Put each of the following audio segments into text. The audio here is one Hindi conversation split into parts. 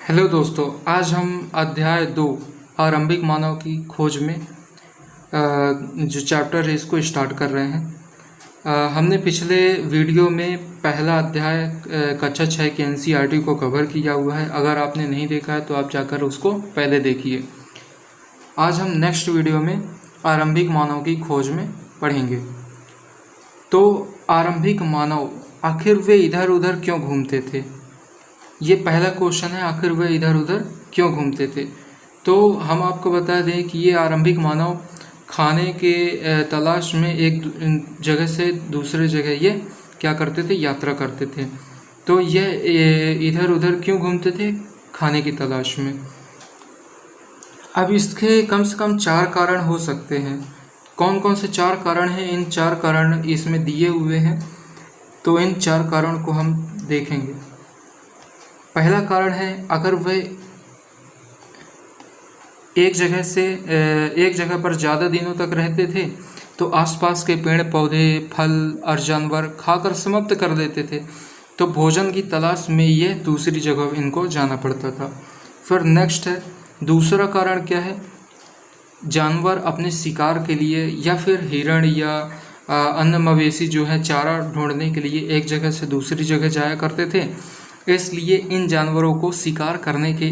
हेलो दोस्तों, आज हम अध्याय 2 आरंभिक मानव की खोज में जो चैप्टर है इसको स्टार्ट कर रहे हैं। हमने पिछले वीडियो में पहला अध्याय कक्षा 6 के एनसीईआरटी को कवर किया हुआ है। अगर आपने नहीं देखा है तो आप जाकर उसको पहले देखिए। आज हम नेक्स्ट वीडियो में आरंभिक मानव की खोज में पढ़ेंगे। तो आरंभिक मानव आखिर वे इधर उधर क्यों घूमते थे, ये पहला क्वेश्चन है। आखिर वे इधर उधर क्यों घूमते थे? तो हम आपको बता दें कि ये आरंभिक मानव खाने के तलाश में एक जगह से दूसरे जगह ये क्या करते थे, यात्रा करते थे। तो ये इधर उधर क्यों घूमते थे? खाने की तलाश में। अब इसके कम से कम 4 कारण हो सकते हैं। कौन कौन से 4 कारण हैं? इन 4 कारण इसमें दिए हुए हैं, तो इन 4 कारण को हम देखेंगे। पहला कारण है, अगर वे एक जगह पर ज़्यादा दिनों तक रहते थे तो आसपास के पेड़ पौधे, फल और जानवर खाकर समाप्त कर देते थे, तो भोजन की तलाश में ये दूसरी जगह इनको जाना पड़ता था। फिर नेक्स्ट है, दूसरा कारण क्या है? जानवर अपने शिकार के लिए या फिर हिरण या अन्य मवेशी जो है चारा ढूंढने के लिए एक जगह से दूसरी जगह जाया करते थे। इसलिए इन जानवरों को शिकार करने के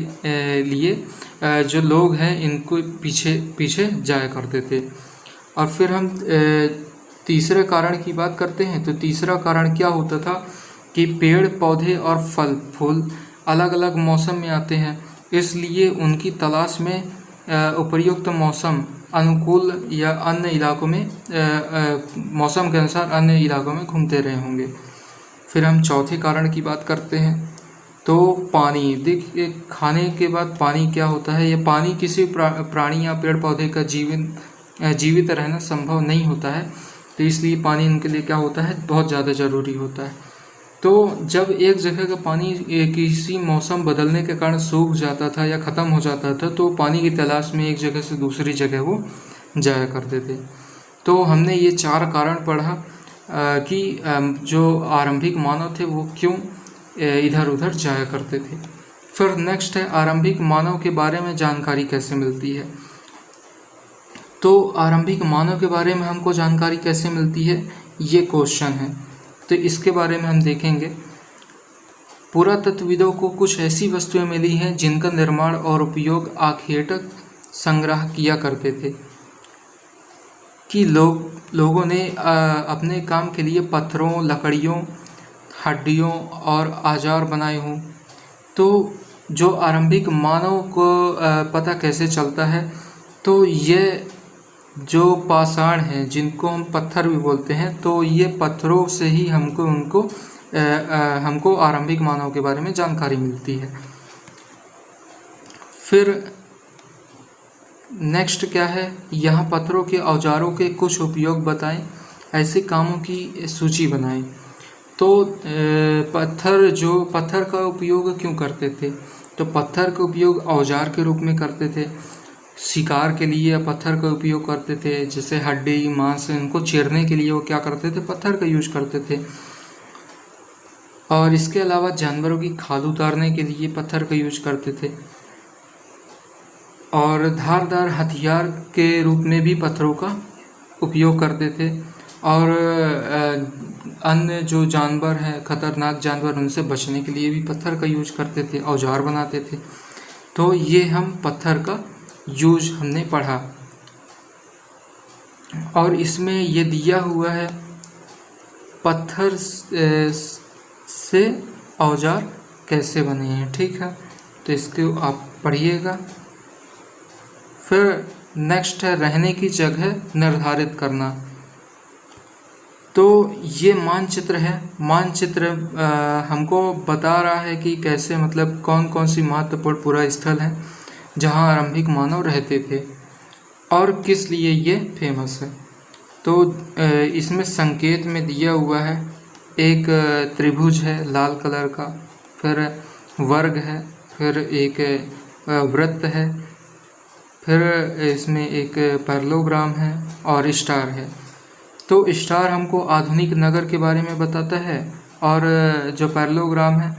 लिए जो लोग हैं इनको पीछे पीछे जाया करते थे। और फिर हम तीसरे कारण की बात करते हैं। तो तीसरा कारण क्या होता था कि पेड़ पौधे और फल फूल अलग अलग मौसम में आते हैं, इसलिए उनकी तलाश में उपयुक्त मौसम अनुकूल या अन्य इलाकों में मौसम के अनुसार अन्य इलाकों में घूमते रहे होंगे। फिर हम चौथे कारण की बात करते हैं। तो पानी, देखिए खाने के बाद पानी क्या होता है? ये पानी किसी प्राणी या पेड़ पौधे का जीवित रहना संभव नहीं होता है, तो इसलिए पानी इनके लिए क्या होता है? बहुत ज़्यादा ज़रूरी होता है। तो जब एक जगह का पानी किसी मौसम बदलने के कारण सूख जाता था या ख़त्म हो जाता था, तो पानी की तलाश में एक जगह से दूसरी जगह वो जाया करते थे। तो हमने ये 4 कारण पढ़ा कि जो आरंभिक मानव थे वो क्यों इधर उधर जाया करते थे। फिर नेक्स्ट है, आरंभिक मानव के बारे में जानकारी कैसे मिलती है? तो आरंभिक मानव के बारे में हमको जानकारी कैसे मिलती है, ये क्वेश्चन है। तो इसके बारे में हम देखेंगे। पुरातत्वविदों को कुछ ऐसी वस्तुएं मिली हैं जिनका निर्माण और उपयोग आखेटक संग्रह किया करते थे कि लोगों ने अपने काम के लिए पत्थरों, लकड़ियों, हड्डियों और औजार बनाए हों। तो जो आरंभिक मानव को पता कैसे चलता है? तो ये जो पाषाण हैं जिनको हम पत्थर भी बोलते हैं, तो ये पत्थरों से ही हमको आरंभिक मानव के बारे में जानकारी मिलती है। फिर नेक्स्ट क्या है? यहाँ पत्थरों के औजारों के कुछ उपयोग बताएं, ऐसे कामों की सूची बनाएं। तो पत्थर का उपयोग क्यों करते थे? तो पत्थर का उपयोग औजार के रूप में करते थे। शिकार के लिए पत्थर का उपयोग करते थे, जैसे हड्डी मांस इनको चीरने के लिए वो क्या करते थे? पत्थर का यूज करते थे। और इसके अलावा जानवरों की खाल उतारने के लिए पत्थर का यूज करते थे। और धारदार हथियार के रूप में भी पत्थरों का उपयोग करते थे। और अन्य जो जानवर हैं, खतरनाक जानवर, उनसे बचने के लिए भी पत्थर का यूज करते थे, औजार बनाते थे। तो ये हम पत्थर का यूज हमने पढ़ा। और इसमें ये दिया हुआ है पत्थर से औजार कैसे बने हैं, ठीक है? तो इसको आप पढ़िएगा। फिर नेक्स्ट है, रहने की जगह निर्धारित करना। तो ये मानचित्र है। मानचित्र हमको बता रहा है कि कैसे, मतलब कौन कौन सी महत्वपूर्ण पूरा स्थल है जहाँ आरंभिक मानव रहते थे और किस लिए ये फेमस है। तो इसमें संकेत में दिया हुआ है, एक त्रिभुज है लाल कलर का, फिर वर्ग है, फिर एक वृत्त है, फिर इसमें एक पैरेललोग्राम है और स्टार है। तो स्टार हमको आधुनिक नगर के बारे में बताता है, और जो पैरेललोग्राम है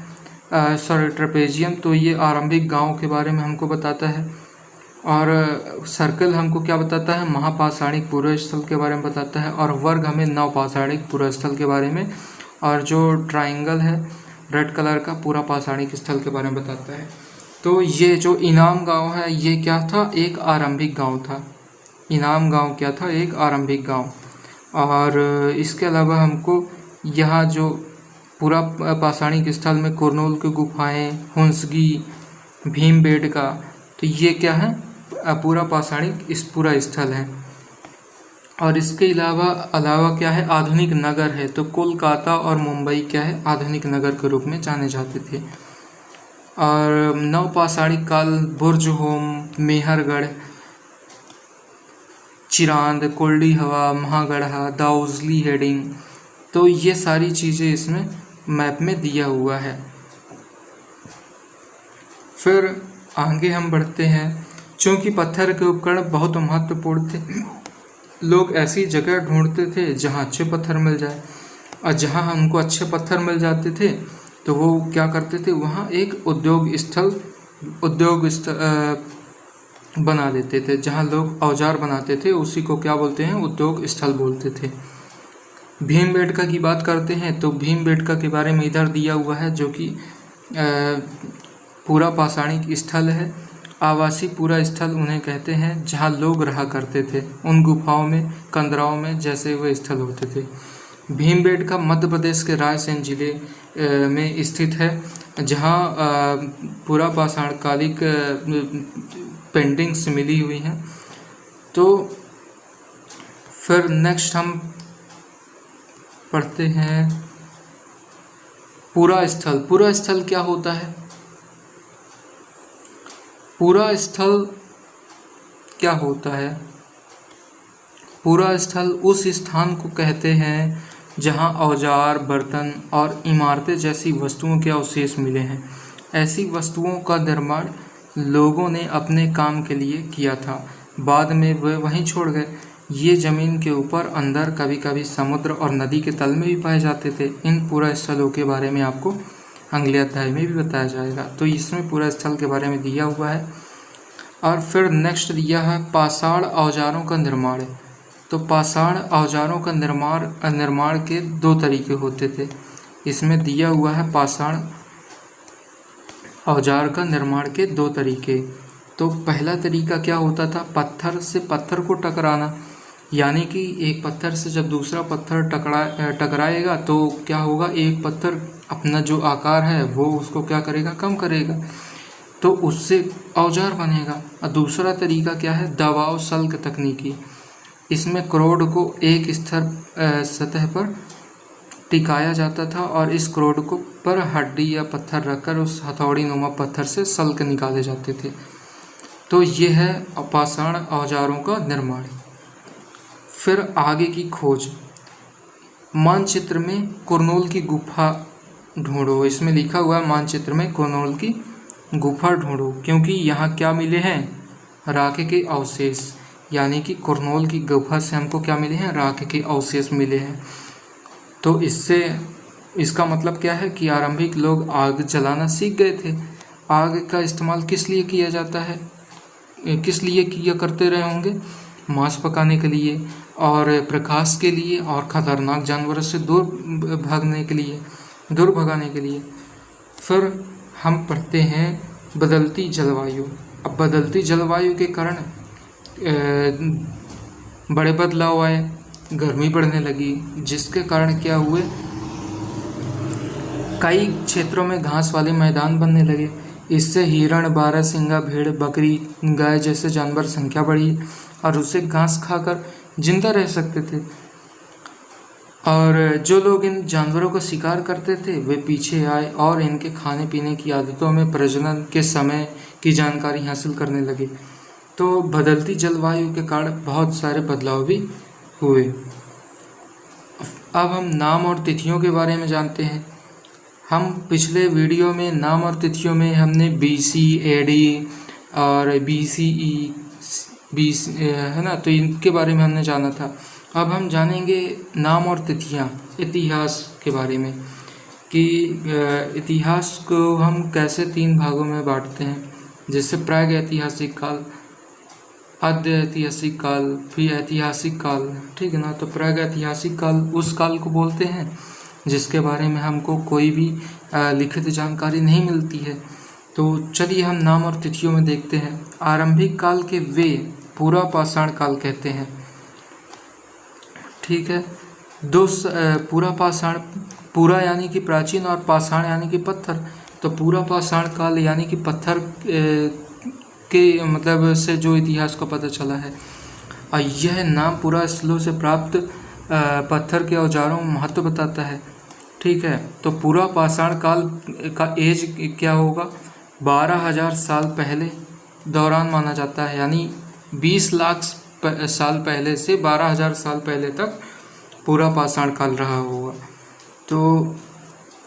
ट्रेपेजियम, तो ये आरंभिक गांव के बारे में हमको बताता है। और सर्कल हमको क्या बताता है, महापाषाणिक पूर्वस्थल के बारे में बताता है। और वर्ग हमें नवपाषाणिक पूर्वस्थल के बारे में, और जो ट्राइंगल है रेड कलर का पूरा पाषाणिक स्थल के बारे में बताता है। तो ये जो इनाम गांव है ये क्या था, एक आरंभिक गांव था। इनाम गांव क्या था, एक आरंभिक गांव। और इसके अलावा हमको यहाँ जो पूरा पाषाणिक स्थल में कुरनूल की गुफाएं, हुंसगी, भीमबेटका, तो ये क्या है, पूरा पाषाणिक इस पूरा स्थल है। और इसके अलावा क्या है, आधुनिक नगर है। तो कोलकाता और मुंबई क्या है, आधुनिक नगर के रूप में जाने जाते थे। और नवपाषाणिक काल बुर्ज होम, मेहरगढ़, चिरांद, कोल्डी हवा, महागढ़ा, दाउजली हेडिंग, तो ये सारी चीज़ें इसमें मैप में दिया हुआ है। फिर आगे हम बढ़ते हैं। चूँकि पत्थर के उपकरण बहुत महत्वपूर्ण थे, लोग ऐसी जगह ढूंढते थे जहाँ अच्छे पत्थर मिल जाए, और जहाँ उनको अच्छे पत्थर मिल जाते थे तो वो क्या करते थे, वहाँ एक उद्योग स्थल बना लेते थे। जहाँ लोग औजार बनाते थे उसी को क्या बोलते हैं, उद्योग स्थल बोलते थे। भीमबेटका की बात करते हैं तो भीमबेटका के बारे में इधर दिया हुआ है, जो कि पूरा पाषाणिक स्थल है। आवासीय पूरा स्थल उन्हें कहते हैं जहाँ लोग रहा करते थे, उन गुफाओं में, कंदराओं में, जैसे वो स्थल होते थे। भीमबेटका मध्य प्रदेश के रायसेन जिले में स्थित है, जहाँ पूरा पाषाणकालिक पेंटिंग्स मिली हुई हैं। तो फिर नेक्स्ट हम पढ़ते हैं पूरा स्थल। पूरा स्थल क्या होता है? पूरा स्थल क्या होता है? पूरा स्थल उस स्थान को कहते हैं जहां औजार, बर्तन और इमारतें जैसी वस्तुओं के अवशेष मिले हैं। ऐसी वस्तुओं का निर्माण लोगों ने अपने काम के लिए किया था, बाद में वे वहीं छोड़ गए। ये ज़मीन के ऊपर, अंदर, कभी कभी समुद्र और नदी के तल में भी पाए जाते थे। इन पूरा स्थलों के बारे में आपको अगले अध्याय में भी बताया जाएगा। तो इसमें पूरा स्थल के बारे में दिया हुआ है। और फिर नेक्स्ट दिया है पाषाण औजारों का निर्माण। तो पाषाण औजारों का निर्माण के दो तरीके होते थे। इसमें दिया हुआ है पाषाण औजार का निर्माण के दो तरीके। तो पहला तरीका क्या होता था, पत्थर से पत्थर को टकराना, यानी कि एक पत्थर से जब दूसरा पत्थर टकराएगा तो क्या होगा, एक पत्थर अपना जो आकार है वो उसको क्या करेगा, कम करेगा, तो उससे औजार बनेगा। और दूसरा तरीका क्या है, दबाव सल्क तकनीकी। इसमें क्रोड को एक स्थिर सतह पर टिकाया जाता था और इस क्रोड को पर हड्डी या पत्थर रखकर उस हथौड़ी नुमा पत्थर से सल्क निकाले जाते थे। तो ये है पाषाण औजारों का निर्माण। फिर आगे की खोज। मानचित्र में कुरनूल की गुफा ढूंढो। इसमें लिखा हुआ है मानचित्र में कुरनूल की गुफा ढूंढो, क्योंकि यहाँ क्या मिले हैं, राख के अवशेष। यानी कि कुरनूल की गुफा से हमको क्या मिले हैं, राख के अवशेष मिले हैं। तो इसका मतलब क्या है कि आरंभिक लोग आग जलाना सीख गए थे। आग का इस्तेमाल किस लिए किया जाता है, किस लिए किया करते रहे होंगे, मांस पकाने के लिए और प्रकाश के लिए और ख़तरनाक जानवरों से दूर भगाने के लिए। फिर हम पढ़ते हैं बदलती जलवायु। अब बदलती जलवायु के कारण बड़े बदलाव आए, गर्मी बढ़ने लगी, जिसके कारण क्या हुए, कई क्षेत्रों में घास वाले मैदान बनने लगे। इससे हिरण, बारहसिंगा, भेड़, बकरी, गाय जैसे जानवर संख्या बढ़ी और उसे घास खाकर जिंदा रह सकते थे। और जो लोग इन जानवरों का शिकार करते थे वे पीछे आए और इनके खाने पीने की आदतों में, प्रजनन के समय की जानकारी हासिल करने लगे। तो बदलती जलवायु के कारण बहुत सारे बदलाव भी हुए। अब हम नाम और तिथियों के बारे में जानते हैं। हम पिछले वीडियो में नाम और तिथियों में हमने BC, AD और BCE है ना, तो इनके बारे में हमने जाना था। अब हम जानेंगे नाम और तिथियाँ, इतिहास के बारे में कि इतिहास को हम कैसे 3 भागों में बांटते हैं, जैसे प्रागैतिहासिक काल, आद्य ऐतिहासिक काल, फिर ऐतिहासिक काल, ठीक है ना। तो प्रागैतिहासिक काल उस काल को बोलते हैं जिसके बारे में हमको कोई भी लिखित जानकारी नहीं मिलती है। तो चलिए हम नाम और तिथियों में देखते हैं। आरंभिक काल के वे पूरा पाषाण काल कहते हैं, ठीक है। पूरा पाषाण, पूरा यानी कि प्राचीन और पाषाण यानी कि पत्थर। तो पूरा पाषाण काल यानी कि पत्थर के मतलब से जो इतिहास का पता चला है। और यह नाम पूरा स्थलों से प्राप्त पत्थर के औजारों में महत्व बताता है, ठीक है। तो पूरा पाषाण काल का एज क्या होगा, 12,000 साल पहले दौरान माना जाता है, यानी 20 लाख साल पहले से 12,000 साल पहले तक पूरा पाषाण काल रहा होगा। तो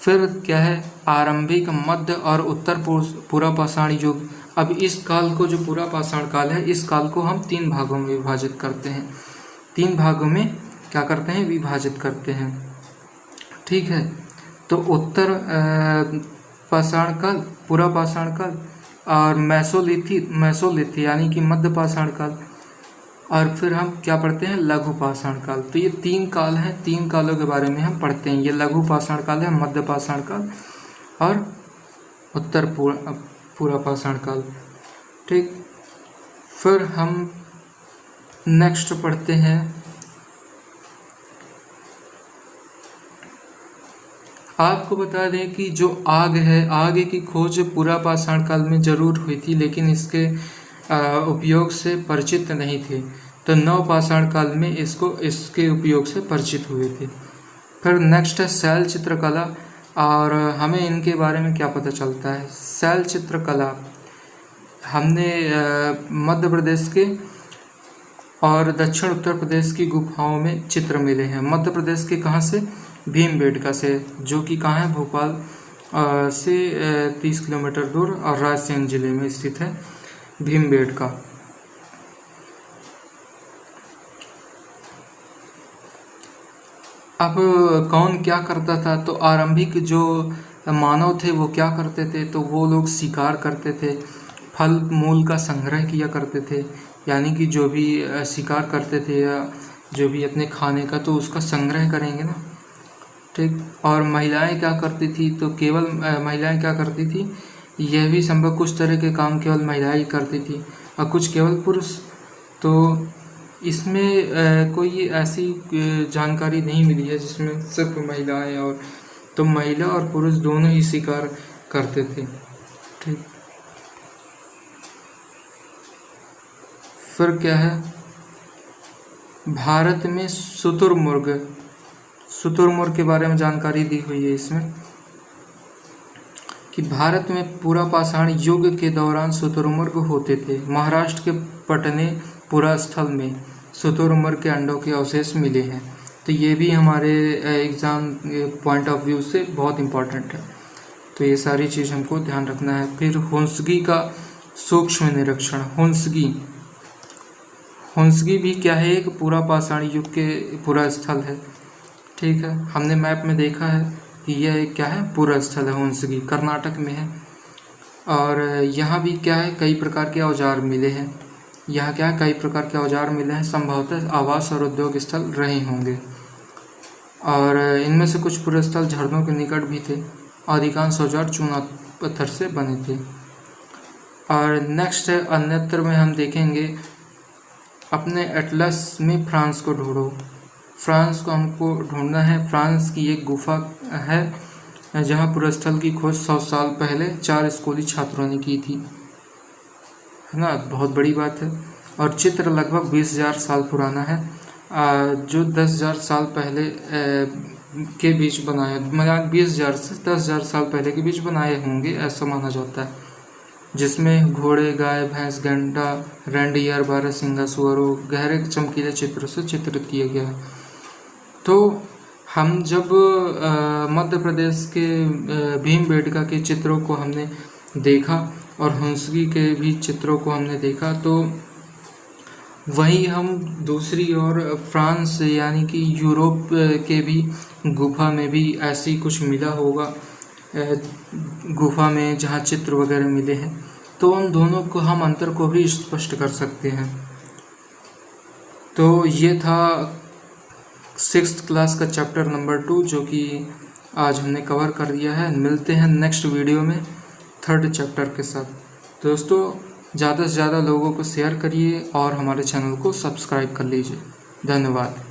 फिर क्या है, आरंभिक, मध्य और उत्तर पूरा पाषाण युग। अब इस काल को, जो पूरा पाषाण काल है, इस काल को हम 3 भागों में विभाजित करते हैं। 3 भागों में क्या करते हैं, विभाजित करते हैं, ठीक है। तो उत्तर पाषाण काल, पूरा पाषाण काल, और मेसोलिथिक यानी कि मध्य पाषाण काल, और फिर हम क्या पढ़ते हैं, लघु पाषाण काल। तो ये 3 काल हैं, 3 कालों के बारे में हम पढ़ते हैं। ये लघु पाषाण काल है, मध्य पाषाण काल और उत्तर पूरा पाषाण काल, ठीक। फिर हम नेक्स्ट पढ़ते हैं, आपको बता दें कि जो आग है, आग की खोज पूरा पाषाण काल में जरूर हुई थी, लेकिन इसके उपयोग से परिचित नहीं थे। तो नव पाषाण काल में इसके उपयोग से परिचित हुए थे। फिर नेक्स्ट है शैल चित्रकला, और हमें इनके बारे में क्या पता चलता है। शैल चित्रकला हमने मध्य प्रदेश के और दक्षिण उत्तर प्रदेश की गुफाओं में चित्र मिले हैं। मध्य प्रदेश के कहाँ से, भीमबेटका से, जो कि कहाँ है, भोपाल से 30 किलोमीटर दूर और रायसेन जिले में स्थित है भीमबेटका। अब कौन क्या करता था, तो आरंभिक जो मानव थे वो क्या करते थे, तो वो लोग शिकार करते थे, फल मूल का संग्रह किया करते थे, यानी कि जो भी शिकार करते थे या जो भी अपने खाने का, तो उसका संग्रह करेंगे ना, ठीक। और महिलाएं क्या करती थी, तो केवल महिलाएं क्या करती थी, यह भी संभव, कुछ तरह के काम केवल महिलाएं करती थी और कुछ केवल पुरुष। तो इसमें कोई ऐसी जानकारी नहीं मिली है जिसमें सिर्फ महिलाएं और, तो महिला और पुरुष दोनों ही शिकार करते थे, ठीक। फिर क्या है, भारत में शुतुरमुर्ग के बारे में जानकारी दी हुई है इसमें, कि भारत में पूरा पाषाण युग के दौरान शुतुरमुर्ग होते थे। महाराष्ट्र के पटने पुरा स्थल में शुतुरमुर्ग के अंडों के अवशेष मिले हैं। तो ये भी हमारे एग्ज़ाम पॉइंट ऑफ व्यू से बहुत इम्पोर्टेंट है। तो ये सारी चीज़ हमको ध्यान रखना है। फिर हुंसगी का सूक्ष्म निरीक्षण, हुंसगी भी क्या है, एक पूरा पाषाण युग के पूरा स्थल है, ठीक है। हमने मैप में देखा है कि यह एक क्या है, पूरा स्थल है, हुंसगी कर्नाटक में है। और यहाँ भी क्या है, कई प्रकार के औजार मिले हैं। यहाँ क्या है, कई प्रकार के औजार मिले हैं, संभवतः आवास और उद्योग स्थल रहे होंगे। और इनमें से कुछ पूरे स्थल झरनों के निकट भी थे। अधिकांश औजार चूना पत्थर से बने थे। और नेक्स्ट है, अन्यत्र में हम देखेंगे, अपने एटलस में फ्रांस को ढूंढो। फ्रांस को हमको ढूंढना है। फ्रांस की एक गुफा है जहाँ पुरस्थल की खोज 100 साल पहले 4 स्कूली छात्रों ने की थी, है ना, बहुत बड़ी बात है। और चित्र लगभग 20,000 साल पुराना है, जो 10,000 साल पहले के बीच बनाया, मतलब 20,000 से 10,000 साल पहले के बीच बनाए होंगे, ऐसा माना जाता है। जिसमें घोड़े, गाय, भैंस, गैंडा, रेंडियर, बारहसिंगा, सुअरों गहरे चमकीले चित्रों से चित्रित किया गया है। तो हम जब मध्य प्रदेश के भीमबेटका के चित्रों को हमने देखा और हुंसगी के भी चित्रों को हमने देखा, तो वहीं हम दूसरी ओर फ्रांस यानी कि यूरोप के भी गुफा में भी ऐसी कुछ मिला होगा, गुफा में जहाँ चित्र वगैरह मिले हैं, तो उन दोनों को हम अंतर को भी स्पष्ट कर सकते हैं। तो ये था 6th क्लास का चैप्टर नंबर 2 जो कि आज हमने कवर कर दिया है। मिलते हैं नेक्स्ट वीडियो में 3rd चैप्टर के साथ। दोस्तों ज़्यादा से ज़्यादा लोगों को शेयर करिए और हमारे चैनल को सब्सक्राइब कर लीजिए। धन्यवाद।